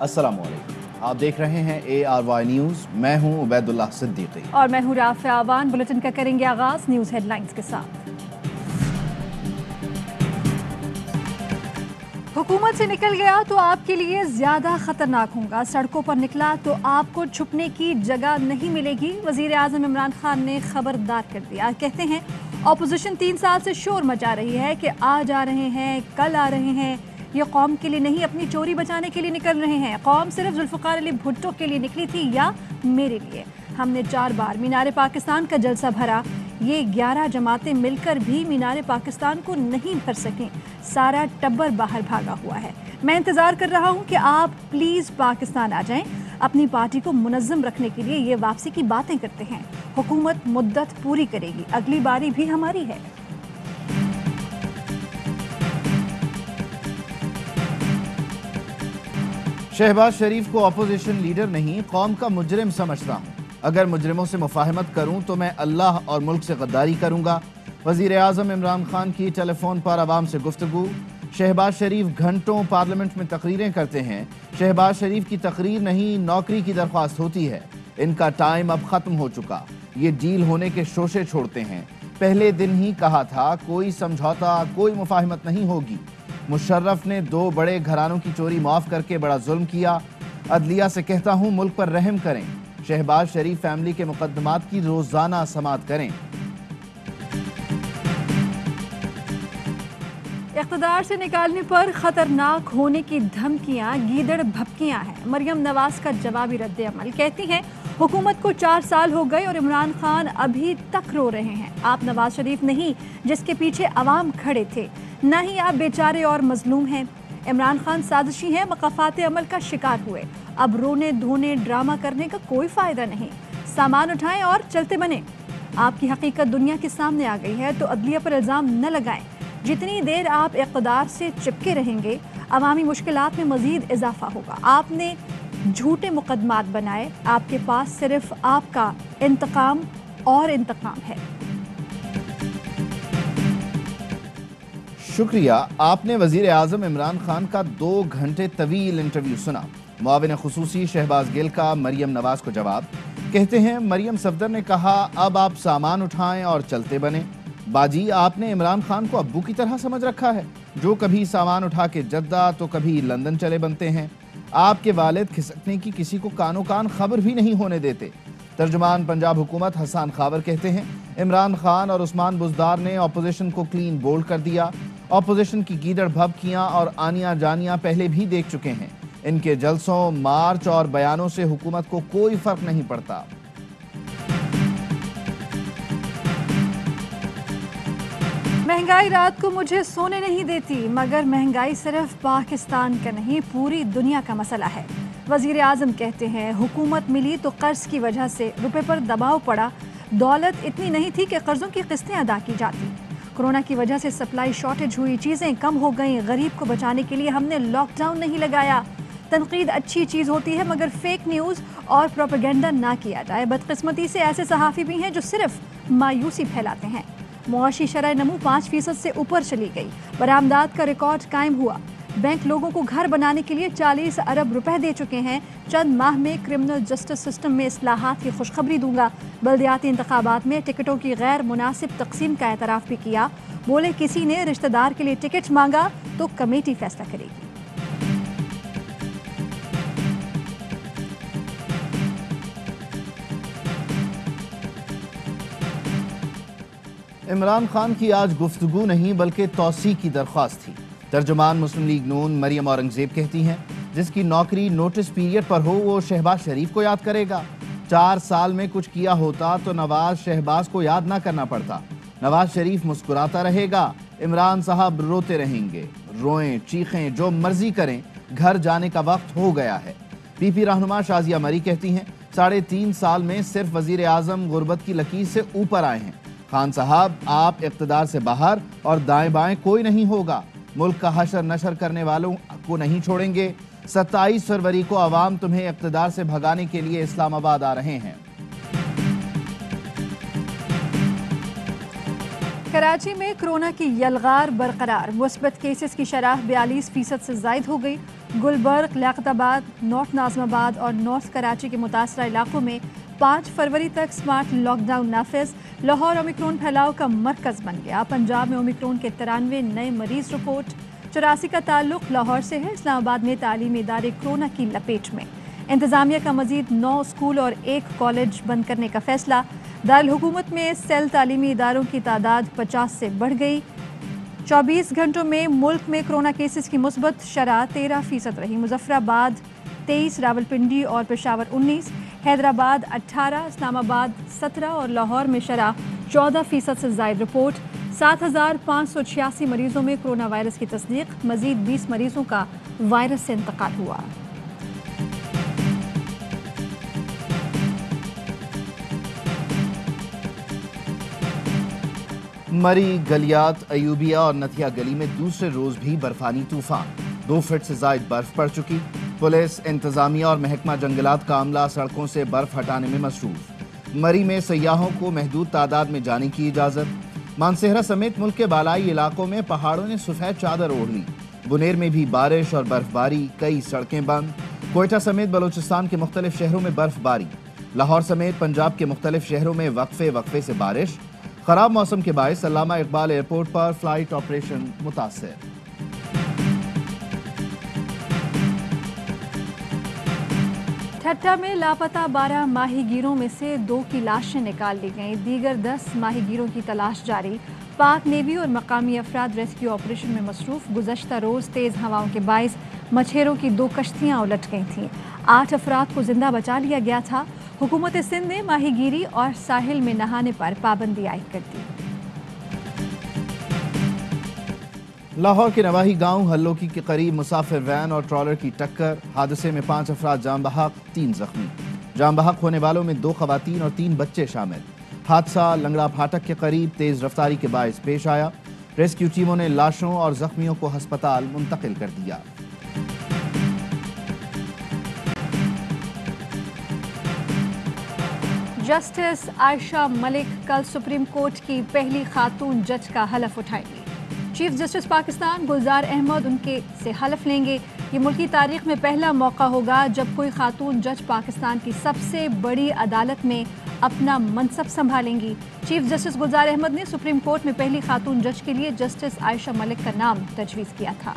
अस्सलाम वालेकुम। आप देख रहे हैं ARY न्यूज़। मैं हूं उबैदुल्लाह सिद्दीकी और मैं हूं राफ़िया आवान। बुलेटिन का करेंगे आगाज न्यूज़ हेडलाइंस के साथ। हुकूमत से निकल गया तो आपके लिए ज्यादा खतरनाक होगा। सड़कों पर निकला तो आपको छुपने की जगह नहीं मिलेगी। वजीर आजम इमरान खान ने खबरदार कर दिया। कहते हैं ऑपोजिशन 3 साल से शोर मचा रही है कि आज आ रहे हैं, कल आ रहे हैं। ये कौम के लिए नहीं, अपनी चोरी बचाने के लिए निकल रहे हैं। कौम सिर्फ जुल्फ़िकार अली भुट्टो के लिए निकली थी या मेरे लिए? हमने 4 बार मीनार पाकिस्तान का जलसा भरा। ये 11 जमातें मिलकर भी मीनार पाकिस्तान को नहीं भर सकें। सारा टब्बर बाहर भागा हुआ है। मैं इंतज़ार कर रहा हूँ कि आप प्लीज़ पाकिस्तान आ जाएं। अपनी पार्टी को मुनज़्ज़म रखने के लिए ये वापसी की बातें करते हैं। हुकूमत मुद्दत पूरी करेगी, अगली बारी भी हमारी है। शहबाज शरीफ को अपोजिशन लीडर नहीं, कौम का मुजरिम समझता हूँ। अगर मुजरिमों से मुफाहमत करूँ तो मैं अल्लाह और मुल्क से गद्दारी करूँगा। वज़ीर आज़म इमरान खान की टेलीफोन पर आवाम से गुफ्तगू। शहबाज शरीफ घंटों पार्लियामेंट में तकरीरें करते हैं। शहबाज शरीफ की तकरीर नहीं, नौकरी की दरख्वास्त होती है। इनका टाइम अब ख़त्म हो चुका। ये डील होने के शोशे छोड़ते हैं। पहले दिन ही कहा था कोई समझौता, कोई मुफाहमत नहीं होगी। मुशर्रफ ने 2 बड़े घरानों की चोरी माफ़ करके बड़ा जुल्म किया। अदलिया से कहता हूँ मुल्क पर रहम करें। शहबाज शरीफ फैमिली के मुकदमात की रोज़ाना समाअत करें। इक़्तिदार से निकालने पर खतरनाक होने की धमकियां गीदड़ भपकियां हैं। मरियम नवाज का जवाबी रद्द-ए-अमल। कहती हैं हुकूमत को 4 साल हो गए और इमरान खान अभी तक रो रहे हैं। आप नवाज शरीफ नहीं जिसके पीछे अवाम खड़े थे, न ही आप बेचारे और मजलूम हैं। इमरान खान साजिशी हैं, मक़ाफ़ात अमल का शिकार हुए। अब रोने धोने ड्रामा करने का कोई फ़ायदा नहीं। सामान उठाएं और चलते बने। आपकी हकीकत दुनिया के सामने आ गई है तो अदलिया पर इल्ज़ाम न लगाएं। जितनी देर आप इक़्तिदार से चिपके रहेंगे, अवामी मुश्किलात में मज़ीद इजाफा होगा। आपने झूठे मुकदमात बनाए। आपके पास सिर्फ आपका इंतकाम और इंतकाम है। शुक्रिया। आपने वज़ीर आज़म इमरान खान का 2 घंटे तवील इंटरव्यू सुना। मुआविन ख़ुसूसी शहबाज गिल का मरियम नवाज को जवाब। कहते हैं मरियम सफदर ने कहा अब आप सामान उठाएं और चलते बने। बाजी, आपने इमरान खान को अब्बू की तरह समझ रखा है, जो कभी सामान उठा के जद्दा तो कभी लंदन चले बनते हैं। आपके वालिद खिसकने की किसी को कानो कान खबर भी नहीं होने देते। तर्जुमान पंजाब हुकूमत हसन खावर कहते हैं इमरान खान और उस्मान बुज़दार ने अपोजिशन को क्लीन बोल्ड कर दिया। अपोजिशन की गीदड़ भभकियां और आनियां जानियां पहले भी देख चुके हैं। इनके जलसों, मार्च और बयानों से हुकूमत को कोई फर्क नहीं पड़ता। महंगाई रात को मुझे सोने नहीं देती, मगर महंगाई सिर्फ पाकिस्तान का नहीं, पूरी दुनिया का मसला है। वजीर आज़म कहते हैं हुकूमत मिली तो कर्ज की वजह से रुपए पर दबाव पड़ा। दौलत इतनी नहीं थी कि कर्जों की किस्तें अदा की जाती। कोरोना की वजह से सप्लाई शॉर्टेज हुई, चीज़ें कम हो गईं। गरीब को बचाने के लिए हमने लॉकडाउन नहीं लगाया। तनकीद अच्छी चीज़ होती है मगर फेक न्यूज़ और प्रोपेगेंडा ना किया जाए। बदकिस्मती से ऐसे सहाफ़ी भी हैं जो सिर्फ मायूसी फैलाते हैं। मुआशी शरह नमू 5% से ऊपर चली गई। बरामदात का रिकॉर्ड कायम हुआ। बैंक लोगों को घर बनाने के लिए 40 अरब रुपए दे चुके हैं। चंद माह में क्रिमिनल जस्टिस सिस्टम में इस्लाहात की खुशखबरी दूंगा। बल्दियाती इंतखाबात में टिकटों की गैर मुनासिब तकसीम का एतराफ़ भी किया। बोले किसी ने रिश्तेदार के लिए टिकट मांगा तो कमेटी फैसला करेगी। इमरान खान की आज गुफ्तगू नहीं बल्कि तौसी की दरख्वास्त थी। तर्जुमान मुस्लिम लीग नून मरियम औरंगजेब कहती हैं जिसकी नौकरी नोटिस पीरियड पर हो वो शहबाज शरीफ को याद करेगा। 4 साल में कुछ किया होता तो नवाज शहबाज को याद ना करना पड़ता। नवाज शरीफ मुस्कुराता रहेगा, इमरान साहब रोते रहेंगे। रोएं चीखें जो मर्जी करें, घर जाने का वक्त हो गया है। पीपी रहनुमा शाजिया मरी कहती हैं 3.5 साल में सिर्फ वजीर आजम गुर्बत की लकीर से ऊपर आए हैं। खान साहब आप इक़्तिदार से बाहर और दाएं बाएं कोई नहीं होगा। मुल्क का हशर नशर करने वालों को नहीं छोड़ेंगे। 27 फरवरी को अवाम तुम्हें इक़्तिदार से भगाने के लिए इस्लामाबाद आ रहे हैं। कराची में कोरोना की यलगार बरकरार। मुस्बत केसेस की शरह 42% से ज़ायद हो गई। गुलबर्ग, लियाकताबाद, नॉर्थ नाज़िमाबाद और नॉर्थ कराची के मुतासरा इलाकों में 5 फरवरी तक स्मार्ट लॉकडाउन नाफिज। लाहौर ओमिक्रॉन फैलाव का मरकज बन गया। पंजाब में ओमिक्रॉन के 93 नए मरीज रिपोर्ट। 84 का ताल्लुक लाहौर से है। इस्लामाबाद में तालीमी इदारे कोरोना की लपेट में। इंतजामिया का मजीद 9 स्कूल और 1 कॉलेज बंद करने का फैसला। दारुल हुकूमत में सेल तालीमी इदारों की तादाद 50 से बढ़ गई। 24 घंटों में मुल्क में कोरोना केसेस की मुस्बत शरह 13% रही। मुजफ्फराबाद 23, रावलपिंडी और पेशावर 19, हैदराबाद 18, इस्लामाबाद 17 और लाहौर में शरह 14% से ज़ायद रिपोर्ट। 7,586 मरीजों में कोरोना वायरस की तस्दीक। मजीद 20 मरीजों का वायरस से इंतकाल हुआ। मरी, गलियात, अयूबिया और नथिया गली में दूसरे रोज भी बर्फानी तूफान। 2 फीट से जायद बर्फ पड़ चुकी। पुलिस, इंतजामिया और महकमा जंगलात का अमला सड़कों से बर्फ हटाने में मसरूफ। मरी में सयाहों को महदूद तादाद में जाने की इजाजत। मानसेहरा समेत मुल्क के बालाई इलाकों में पहाड़ों ने सफेद चादर ओढ़ ली। बुनेर में भी बारिश और बर्फबारी, कई सड़कें बंद। कोयटा समेत बलूचिस्तान के मुख्तलिफ शहरों में बर्फबारी। लाहौर समेत पंजाब के मुख्तलिफ शहरों में वक्फे से बारिश। खराब मौसम के बायस अल्लामा इकबाल एयरपोर्ट पर फ्लाइट ऑपरेशन मुतासर। ठट्टा में लापता 12 माहीगीरों में से 2 की लाशें निकाल ली गईं। दीगर 10 माहीगीरों की तलाश जारी। पाक नेवी और मकामी अफराद रेस्क्यू ऑपरेशन में मसरूफ। गुज़श्ता रोज़ तेज़ हवाओं के बायस मछेरों की 2 कश्तियाँ उलट गई थीं। 8 अफराद को जिंदा बचा लिया गया था। हुकूमत सिंध ने माहीगीरी और साहिल में नहाने पर पाबंदी आयद कर दी। लाहौर के नवाही गांव हल्लोकी के करीब मुसाफिर वैन और ट्रॉलर की टक्कर। हादसे में 5 अफराद जान बहक, 3 जख्मी। जान बहक होने वालों में 2 खवातीन और 3 बच्चे शामिल। हादसा लंगड़ा फाटक के करीब तेज रफ्तारी के बायस पेश आया। रेस्क्यू टीमों ने लाशों और जख्मियों को हस्पताल मुंतकिल कर दिया। जस्टिस आयशा मलिक कल सुप्रीम कोर्ट की पहली खातून जज का हलफ उठाएंगी। चीफ जस्टिस पाकिस्तान गुलजार अहमद उनके से हलफ लेंगे। ये मुल्की तारीख में पहला मौका होगा जब कोई खातून जज पाकिस्तान की सबसे बड़ी अदालत में अपना मनसब संभालेंगी। चीफ जस्टिस गुलजार अहमद ने सुप्रीम कोर्ट में पहली खातून जज के लिए जस्टिस आयशा मलिक का नाम तजवीज़ किया था।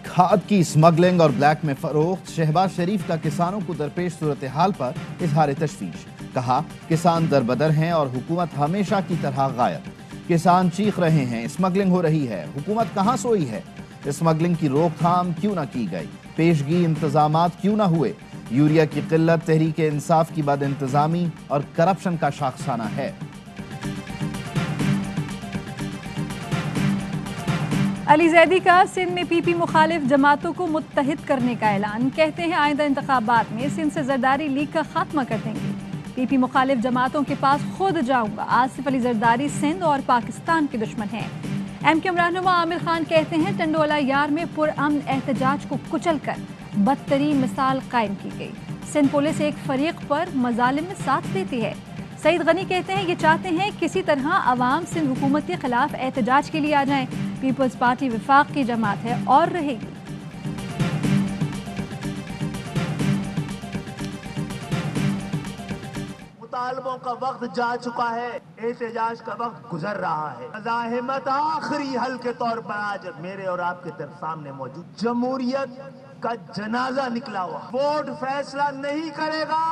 खाद की स्मगलिंग और ब्लैक में फरोख्त। शहबाज शरीफ का किसानों को दरपेश सूरत हाल पर इजहार तशवीश। कहा, किसान दरबदर हैं और हुकूमत हमेशा की तरह गायब। किसान चीख रहे हैं, स्मगलिंग हो रही है, हुकूमत कहाँ सोई है? स्मगलिंग की रोकथाम क्यों न की गई? पेशगी इंतजामात क्यों न हुए? यूरिया की किल्लत तहरीक इंसाफ की बद इंतजामी और करप्शन का शाखसाना है। अली जैदी का सिंध में पीपी मुखालिफ जमातों को मुत्तहिद करने का ऐलान। कहते हैं आइंदा इंतखाबात में सिंध से जरदारी लीग का खात्मा कर देंगे। पीपी मुखालिफ जमातों के पास खुद जाऊंगा। आसिफ अली जरदारी सिंध और पाकिस्तान के दुश्मन हैं। एमक्यूएम रहनुमा आमिर खान कहते हैं टंडोला यार में पुरअमन एहतजाज को कुचल कर बदतरीन मिसाल कायम की गई। सिंध पुलिस एक फरीक पर मजालिम में साथ देती है। सईद गनी कहते हैं ये चाहते हैं किसी तरह अवाम सिंध हुकूमत के खिलाफ एहतजाज के लिए आ जाएं। पीपल्स पार्टी विफाक की जमात है और रहेगी। मुतालबों का वक्त जा चुका है, एहतजाज का वक्त गुजर रहा है। मज़ाहिमत आखिरी हल के तौर पर आज मेरे और आपके सामने मौजूद जमहूरियत का जनाजा निकला हुआ। वोट फैसला नहीं करेगा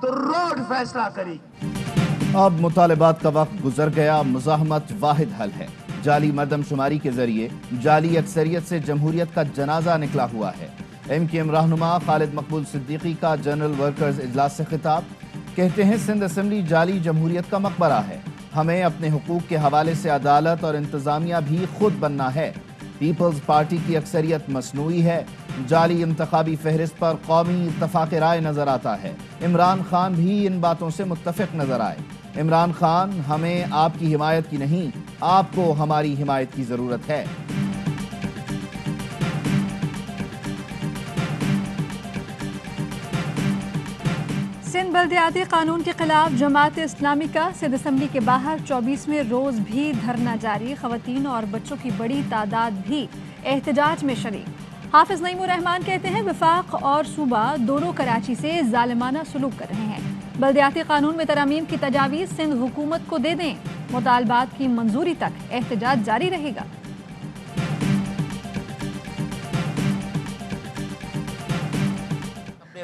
तो रोड फैसला करेगी। अब मुतालबात का वक्त गुजर गया। मुज़ाहमत वाहिद हल है। जाली मर्दमशुमारी के जरिए जाली अक्सरियत से जमहूरियत का जनाजा निकला हुआ है। एमक्यूएम रहनुमा खालिद मकबूल सिद्दीकी का जनरल वर्कर्स इजलास से खिताब। कहते हैं सिंध असेंबली जाली जमहूरियत का मकबरा है। हमें अपने हुकूक के हवाले से अदालत और इंतजामिया भी खुद बनना है। पीपल्स पार्टी की अक्सरियत मसनूई है। जाली इंतखाबी फहरिस्त पर कौमी इत्तफाक राय नजर आता है। इमरान खान भी इन बातों से मुत्तफिक नजर आए। इमरान खान, हमें आपकी हिमायत की नहीं, आपको हमारी हिमायत की जरूरत है। सिंध बल्दियाती कानून के खिलाफ जमात इस्लामी का सिंध असेंबली के बाहर 24वें रोज भी धरना जारी। खवातीन और बच्चों की बड़ी तादाद भी एहतजाज में शरीक। हाफिज नईम उर रहमान कहते हैं वफाक और सूबा दोनों कराची से जालिमाना सलूक कर रहे हैं। बल्दियाती कानून में तरामीम की तजावीज़ सिंध हुकूमत को दे दें, मुतालबात की मंजूरी तक एहतजाज जारी रहेगा।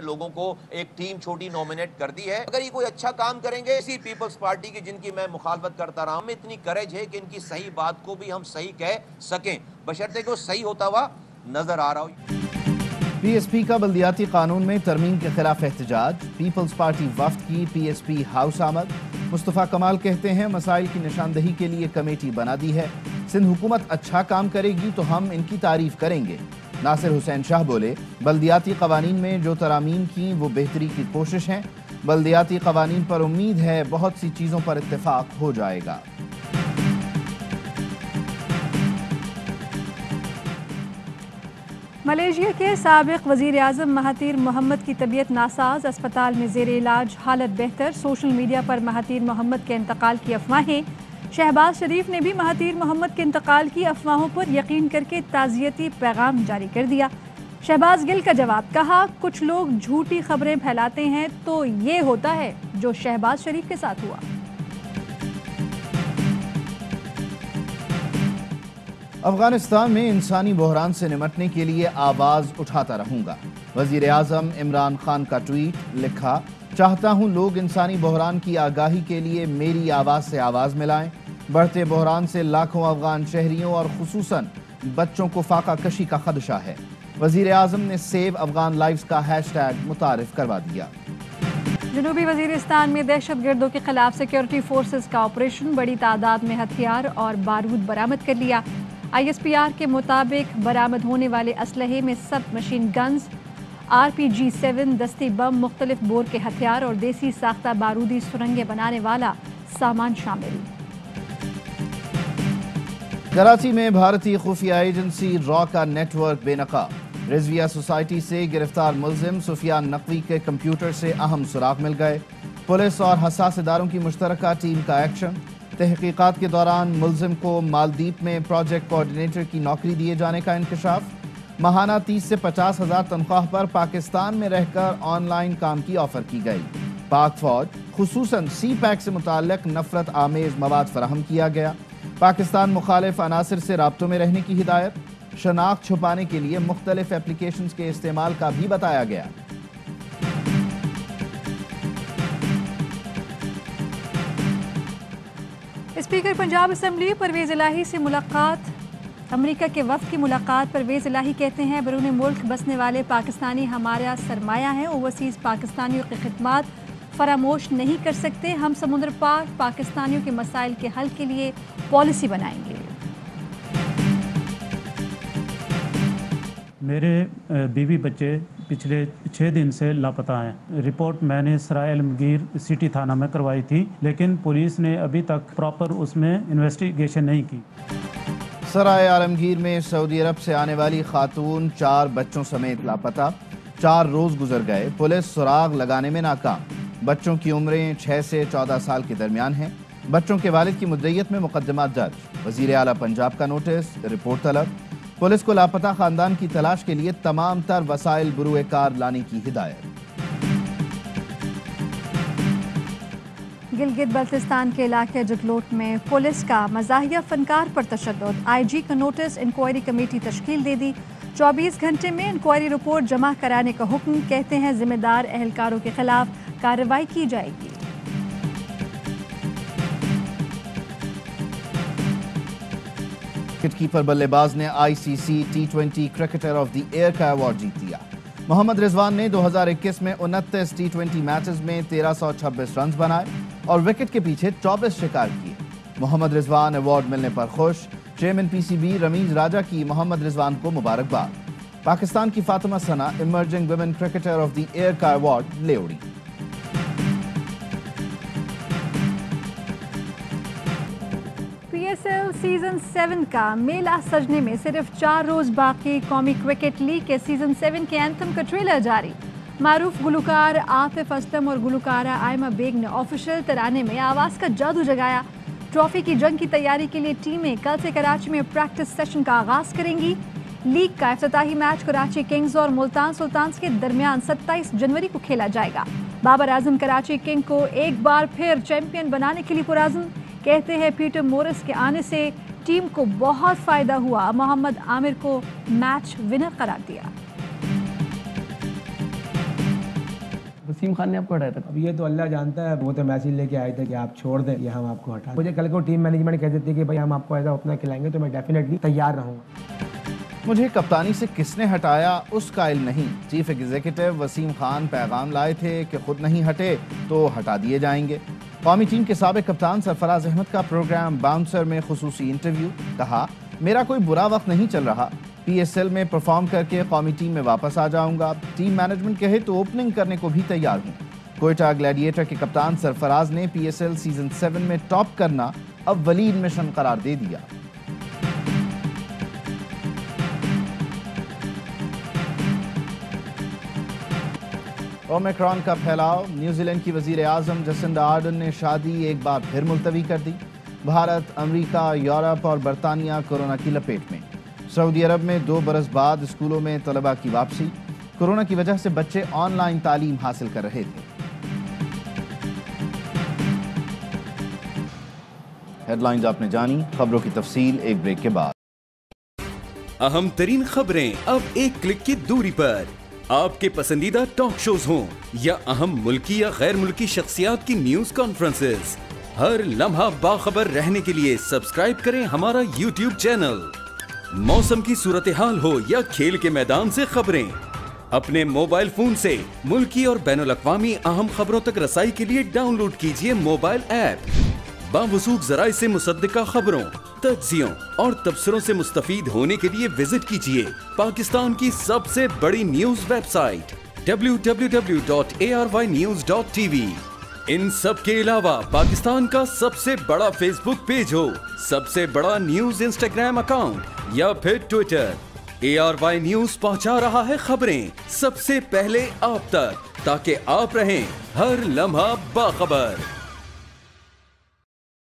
लोगों को एक टीम छोटी नॉमिनेट कर दी है। अगर ये कोई अच्छा काम करेंगे, इसी पीपल्स पार्टी की जिनकी मैं मुखालफत करता रहा हूं, में इतनी करेज है कि इनकी सही बात को भी हम सही कह सकें, बशर्ते को सही होता हुआ नजर आ रहा हो। पीएसपी का बल्दियाती कानून में तरमीम के खिलाफ एहतजाज। पीपल्स पार्टी वफ्द की पीएसपी हाउस आमद। मुस्तफ़ा कमाल कहते हैं मसाइल की निशानदही के लिए कमेटी बना दी है। सिंध हुकूमत अच्छा काम करेगी तो हम इनकी तारीफ करेंगे। नासिर हुसैन शाह बोले बल्दियाती कवानीन में जो तरामीम की वो बेहतरी की कोशिश हैं। बल्दियाती कवानीन पर उम्मीद है बहुत सी चीज़ों पर इत्तेफाक हो जाएगा। मलेशिया के साबिक वज़ीर आज़म महातीर मोहम्मद की तबीयत नासाज, अस्पताल में ज़ेर इलाज, हालत बेहतर। सोशल मीडिया पर महातीर मोहम्मद के इंतकाल की अफवाहें। शहबाज शरीफ ने भी महातीर मोहम्मद के इंतकाल की अफवाहों पर यकीन करके ताज़ियती पैगाम जारी कर दिया। शहबाज गिल का जवाब, कहा कुछ लोग झूठी खबरें फैलाते हैं तो ये होता है जो शहबाज शरीफ के साथ हुआ। अफगानिस्तान में इंसानी बहरान से निमटने के लिए आवाज़ उठाता रहूंगा। वज़ीर आज़म इमरान खान का ट्वीट। लिखा, चाहता हूं लोग इंसानी बहरान की आगाही के लिए मेरी आवाज़ से आवाज़ मिलाएं। बढ़ते बहरान से लाखों अफगान शहरियों और खुसूसन बच्चों को फाका कशी का खदशा है। वज़ीर आज़म ने सेव अफगान लाइव्स का हैशटैग मुतारिफ करवा दिया। जनूबी वज़ीरिस्तान में दहशत गर्दों के खिलाफ सिक्योरिटी फोर्सेस का ऑपरेशन, बड़ी तादाद में हथियार और बारूद बरामद कर लिया। ISPR के मुताबिक बरामद होने वाले असलहे में सब मशीन गन्स, RPG-7 दस्ती बम, मुख्तलिफ बोर के हथियार और देसी साख्ता बारूदी सुरंगें बनाने वाला सामान शामिल। कराची में भारतीय खुफिया एजेंसी रॉ का नेटवर्क बेनकाब। रिजविया सोसाइटी से गिरफ्तार मुलजिम सुफियान नकवी के कंप्यूटर से अहम सुराग मिल गए। पुलिस और हसास इदारों की मुश्तरका टीम का एक्शन। तहकीकात के दौरान मुलजिम को मालदीव में प्रोजेक्ट कोऑर्डिनेटर की नौकरी दिए जाने का इंकशाफ। माहाना 30 से 50 हज़ार तनख्वाह पर पाकिस्तान में रहकर ऑनलाइन काम की ऑफर की गई। पाक फौज खुसूसन CPAC से मुताल्लिक नफरत आमेज मवाद फराहम किया गया। पाकिस्तान मुखालिफ अनासिर से राब्तों में रहने की हिदायत। शनाख्त छुपाने के लिए मुख्तलिफ एप्लीकेशंस के इस्तेमाल का भी बताया गया। स्पीकर पंजाब असम्बली परवेज़ इलाही से मुलाकात। अमेरिका के वफ़द की मुलाकात। परवेज़ इलाही कहते हैं बैरून मुल्क बसने वाले पाकिस्तानी हमारा सरमाया है। ओवरसीज़ पाकिस्तानियों की खिदमत फरामोश नहीं कर सकते। हम समुद्र पार पाकिस्तानियों के मसाइल के हल के लिए पॉलिसी बनाएंगे। मेरे बीवी बच्चे पिछले 6 दिन से लापता हैं। रिपोर्ट मैंने सराय आलमगीर सिटी थाना में करवाई थी, लेकिन पुलिस ने अभी तक प्रॉपर उसमें इन्वेस्टिगेशन नहीं की। सराय आलमगीर में सऊदी अरब से आने वाली खातून 4 बच्चों समेत लापता। 4 रोज गुजर गए, पुलिस सुराग लगाने में नाकाम। बच्चों की उम्रें 6 से 14 साल के दरमियान हैं। बच्चों के वालिद की मुद्दईयत में मुकदमा दर्ज। वजीर आला पंजाब का नोटिस, रिपोर्ट तलब। पुलिस को लापता खानदान की तलाश के लिए तमाम तर वसाइल बुरुए कार लाने की हिदायत। गिलगित बल्तिस्तान के इलाके जगलोट में पुलिस का मज़ाहिया फनकार पर तशद्दुद। IG का नोटिस, इंक्वायरी कमेटी तश्कील दे दी। 24 घंटे में इंक्वायरी रिपोर्ट जमा कराने का हुक्म। कहते हैं जिम्मेदार एहलकारों के खिलाफ कार्रवाई की जाएगी। विकेटकीपर बल्लेबाज ने ICC T20 cricketer of the year का अवार्ड जीत लिया। मोहम्मद रिजवान ने 2021 में 29 T20 मैचेस में 1326 रन बनाए और विकेट के पीछे 24 शिकार किए। मोहम्मद रिजवान अवार्ड मिलने पर खुश। चेयरमैन PCB रमीज राजा की मोहम्मद रिजवान को मुबारकबाद। पाकिस्तान की Fatima Sana emerging women cricketer of the year का अवार्ड ले उड़ी। PSL सीजन 7 का मेला सजने में सिर्फ 4 रोज बाकी। कौमी क्रिकेट लीग के सीजन 7 के एंथम का ट्रेलर जारी। मारूफ गुलकार आतिफ असलम और गुलकारा आयमा बेग ने ऑफिशियल तराने में आवाज़ का जादू जगाया। ट्रॉफी की जंग की तैयारी के लिए टीमें कल से कराची में प्रैक्टिस सेशन का आगाज करेंगी। लीग का इफ्तिताही मैच कराची किंग्स और मुल्तान सुल्तान्स के दरमियान 27 जनवरी को खेला जाएगा। बाबर आजम कराची किंग को एक बार फिर चैंपियन बनाने के लिए पुरअज़्म। कहते हैं पीटर मोरिस के आने से टीम को बहुत फायदा हुआ। मोहम्मद आमिर को मैच विनर करार दिया। वसीम खान ने आपको हटाया था? अब ये तो अल्लाह जानता है, वो तो मैसेज लेके आए थे कि आप छोड़ दें या हम आपको हटा दें। मुझे कल को टीम मैनेजमेंट कह देती है कि भाई हम आपको ऐसा ओपनर खिलाएंगे तो मैं डेफिनेटली तैयार रहूँगा। मुझे कप्तानी से किसने हटाया उस कायल नहीं। चीफ एग्जीक्यूटिव वसीम खान पैगाम लाए थे कि खुद नहीं हटे तो हटा दिए जाएंगे। कौमी टीम के साबिक कप्तान सरफराज अहमद का प्रोग्राम बाउंसर में खुसूसी इंटरव्यू। कहा, मेरा कोई बुरा वक्त नहीं चल रहा, PSL में परफॉर्म करके कौमी टीम में वापस आ जाऊंगा। टीम मैनेजमेंट कहे तो ओपनिंग करने को भी तैयार हूँ। कोयटा ग्लैडिएटर के कप्तान सरफराज ने PSL सीजन 7 में टॉप करना अव्वलीन मिशन करार दे दिया। ओमिक्रॉन का फैलाव। न्यूजीलैंड की वजीर आजम जसिंडा आर्डन ने शादी एक बार फिर मुलतवी कर दी। भारत, अमेरिका, यूरोप और बरतानिया कोरोना की लपेट में। सऊदी अरब में 2 बरस बाद स्कूलों में तलबा की वापसी। कोरोना की वजह से बच्चे ऑनलाइन तालीम हासिल कर रहे थे। हेडलाइंस आपने जानी, खबरों की तफसील एक ब्रेक के बाद। अहम तरीन खबरें अब एक क्लिक की दूरी पर। आपके पसंदीदा टॉक शोज हों या अहम मुल्की या गैर मुल्की शख्सियात की न्यूज कॉन्फ्रेंसेस, हर लम्हा बाखबर रहने के लिए सब्सक्राइब करें हमारा YouTube चैनल। मौसम की सूरत हाल हो या खेल के मैदान से खबरें, अपने मोबाइल फोन से मुल्की और बैनुल-अक़वामी अहम खबरों तक रसाई के लिए डाउनलोड कीजिए मोबाइल ऐप। बावसूख ज़राए से मुसद्दिका खबरों, तज्ज़ियों और तबसरों से मुस्तफ़ीद होने के लिए विजिट कीजिए पाकिस्तान की सबसे बड़ी न्यूज वेबसाइट www.arynews.tv। इन सब के अलावा पाकिस्तान का सबसे बड़ा फेसबुक पेज हो, सबसे बड़ा न्यूज इंस्टाग्राम अकाउंट या फिर ट्विटर, ARY न्यूज पहुंचा रहा है खबरें सबसे पहले आप तक, ताकि आप रहें हर लम्हा बाखबर।